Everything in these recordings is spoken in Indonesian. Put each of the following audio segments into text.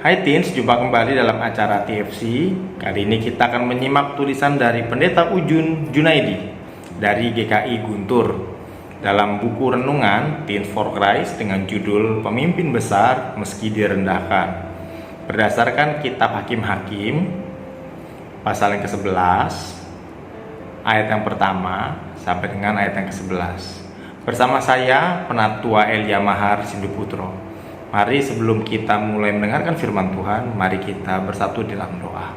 Hai Teens, jumpa kembali dalam acara TFC. Kali ini kita akan menyimak tulisan dari Pendeta Ujun Junaidi dari GKI Guntur dalam buku renungan Teens for Christ dengan judul Pemimpin Besar Meski Direndahkan. Berdasarkan kitab Hakim-Hakim pasal yang ke-11 ayat yang pertama sampai dengan ayat yang ke-11. Bersama saya Penatua Elia Mahar Sinduputro. Mari sebelum kita mulai mendengarkan firman Tuhan, mari kita bersatu dalam doa.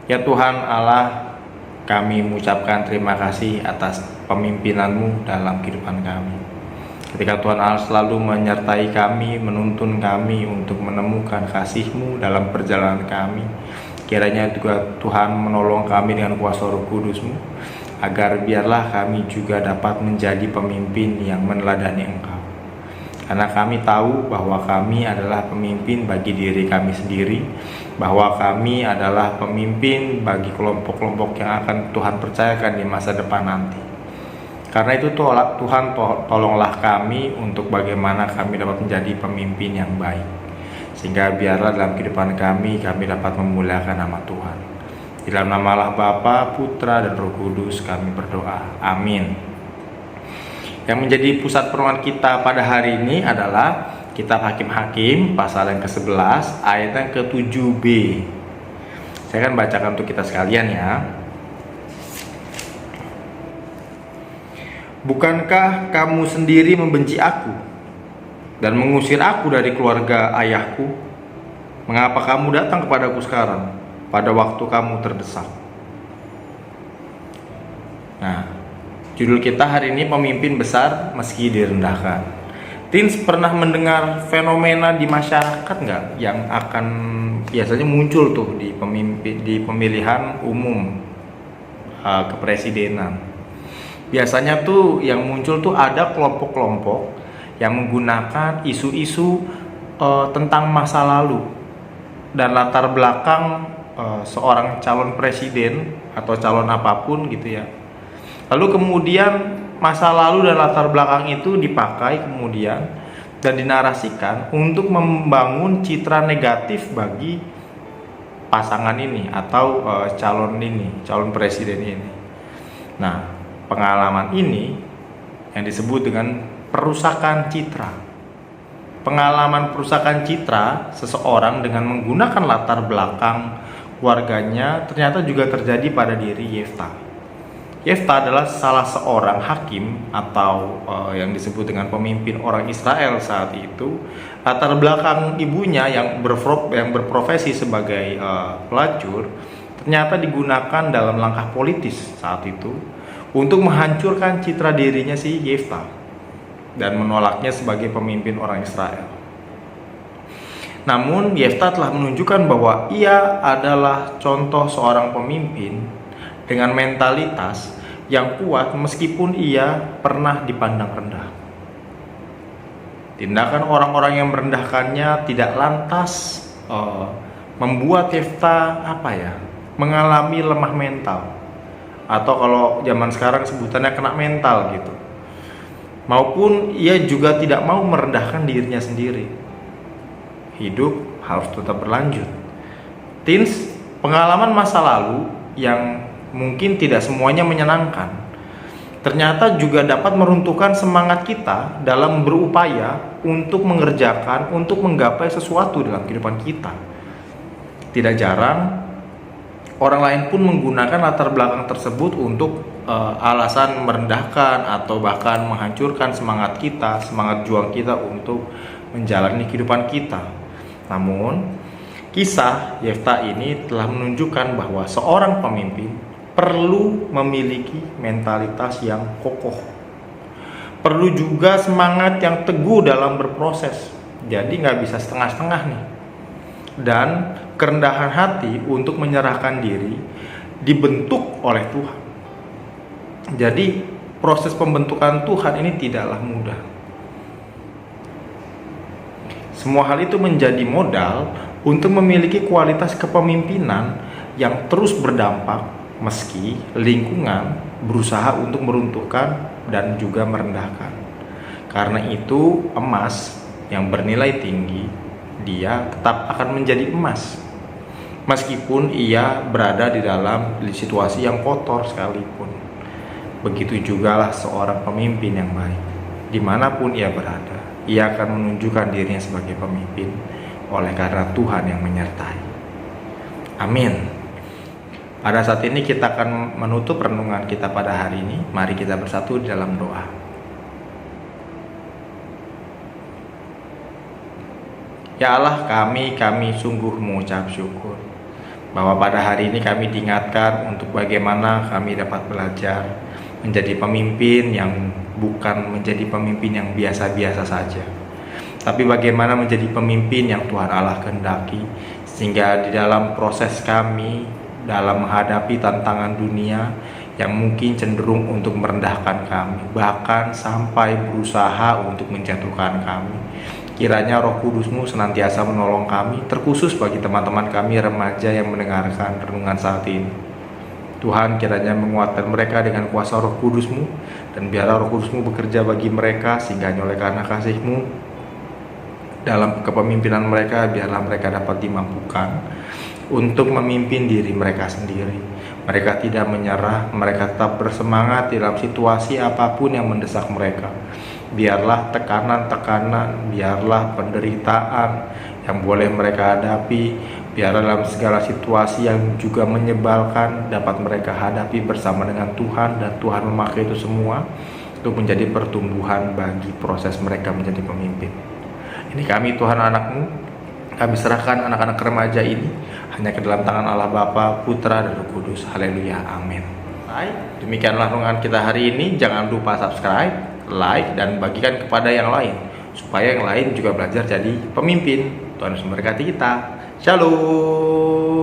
Ya Tuhan Allah, kami mengucapkan terima kasih atas pemimpinanmu dalam kehidupan kami. Ketika Tuhan Allah selalu menyertai kami, menuntun kami untuk menemukan kasih-Mu dalam perjalanan kami. Kiranya juga Tuhan menolong kami dengan kuasa Roh Kudus-Mu, agar biarlah kami juga dapat menjadi pemimpin yang meneladani Engkau. Karena kami tahu bahwa kami adalah pemimpin bagi diri kami sendiri, bahwa kami adalah pemimpin bagi kelompok-kelompok yang akan Tuhan percayakan di masa depan nanti. Karena itu Tuhan tolonglah kami untuk bagaimana kami dapat menjadi pemimpin yang baik. Sehingga biarlah dalam kehidupan kami dapat memuliakan nama Tuhan. Di dalam nama Allah Bapa, Putra, dan Roh Kudus kami berdoa. Amin. Yang menjadi pusat perenungan kita pada hari ini adalah kitab Hakim-Hakim pasal yang ke-11 ayat yang ke-7b. Saya akan bacakan untuk kita sekalian ya. Bukankah kamu sendiri membenci aku dan mengusir aku dari keluarga ayahku? Mengapa kamu datang kepadaku sekarang pada waktu kamu terdesak? Nah, judul kita hari ini pemimpin besar meski direndahkan. Teens pernah mendengar fenomena di masyarakat nggak yang akan biasanya muncul tuh di pemilihan umum kepresidenan? Biasanya tuh yang muncul tuh ada kelompok-kelompok yang menggunakan isu-isu tentang masa lalu dan latar belakang seorang calon presiden atau calon apapun gitu ya. Lalu kemudian masa lalu dan latar belakang itu dipakai kemudian dan dinarasikan untuk membangun citra negatif bagi pasangan ini atau calon presiden ini. Nah, pengalaman ini yang disebut dengan perusakan citra. Pengalaman perusakan citra seseorang dengan menggunakan latar belakang keluarganya ternyata juga terjadi pada diri Yefta. Yefta adalah salah seorang hakim atau yang disebut dengan pemimpin orang Israel saat itu. Latar belakang ibunya yang berprofesi sebagai pelacur ternyata digunakan dalam langkah politis saat itu untuk menghancurkan citra dirinya si Yefta dan menolaknya sebagai pemimpin orang Israel. Namun Yefta telah menunjukkan bahwa ia adalah contoh seorang pemimpin dengan mentalitas yang kuat meskipun ia pernah dipandang rendah. Tindakan orang-orang yang merendahkannya tidak lantas membuat Yefta mengalami lemah mental, atau kalau zaman sekarang sebutannya kena mental gitu. Maupun ia juga tidak mau merendahkan dirinya sendiri. Hidup harus tetap berlanjut. Teens, pengalaman masa lalu yang mungkin tidak semuanya menyenangkan, ternyata juga dapat meruntuhkan semangat kita dalam berupaya untuk mengerjakan, untuk menggapai sesuatu dalam kehidupan kita. Tidak jarang orang lain pun menggunakan latar belakang tersebut untuk alasan merendahkan atau bahkan menghancurkan semangat kita, semangat juang kita untuk menjalani kehidupan kita. Namun, kisah Yefta ini telah menunjukkan bahwa seorang pemimpin perlu memiliki mentalitas yang kokoh. Perlu juga semangat yang teguh dalam berproses. Jadi nggak bisa setengah-setengah nih. Dan kerendahan hati untuk menyerahkan diri dibentuk oleh Tuhan. Jadi proses pembentukan Tuhan ini tidaklah mudah. Semua hal itu menjadi modal untuk memiliki kualitas kepemimpinan yang terus berdampak meski lingkungan berusaha untuk meruntuhkan dan juga merendahkan. Karena itu emas yang bernilai tinggi dia tetap akan menjadi emas. Meskipun ia berada di dalam situasi yang kotor sekalipun. Begitu jugalah seorang pemimpin yang baik. Dimanapun ia berada, ia akan menunjukkan dirinya sebagai pemimpin oleh karena Tuhan yang menyertai. Amin. Pada saat ini kita akan menutup renungan kita pada hari ini. Mari kita bersatu di dalam doa. Ya Allah, kami sungguh mengucap syukur bahwa pada hari ini kami diingatkan untuk bagaimana kami dapat belajar menjadi pemimpin yang bukan menjadi pemimpin yang biasa-biasa saja, tapi bagaimana menjadi pemimpin yang Tuhan Allah kehendaki, sehingga di dalam proses kami dalam menghadapi tantangan dunia yang mungkin cenderung untuk merendahkan kami, bahkan sampai berusaha untuk menjatuhkan kami, kiranya Roh Kudus-Mu senantiasa menolong kami, terkhusus bagi teman-teman kami remaja yang mendengarkan renungan saat ini. Tuhan, kiranya menguatkan mereka dengan kuasa Roh Kudus-Mu, dan biarlah Roh Kudus-Mu bekerja bagi mereka, sehingga oleh karena kasih-Mu dalam kepemimpinan mereka, biarlah mereka dapat dimampukan untuk memimpin diri mereka sendiri. Mereka tidak menyerah, mereka tetap bersemangat dalam situasi apapun yang mendesak mereka. Biarlah tekanan-tekanan, biarlah penderitaan yang boleh mereka hadapi, biarlah dalam segala situasi yang juga menyebalkan dapat mereka hadapi bersama dengan Tuhan, dan Tuhan memakai itu semua untuk menjadi pertumbuhan bagi proses mereka menjadi pemimpin. Ini kami Tuhan anak-Mu, kami serahkan anak-anak remaja ini hanya ke dalam tangan Allah Bapa, Putra, dan Roh Kudus. Haleluya, amin. Baik, demikianlah renungan kita hari ini. Jangan lupa subscribe, like, dan bagikan kepada yang lain, supaya yang lain juga belajar jadi pemimpin. Tuhan Yesus memberkati kita. Shalom.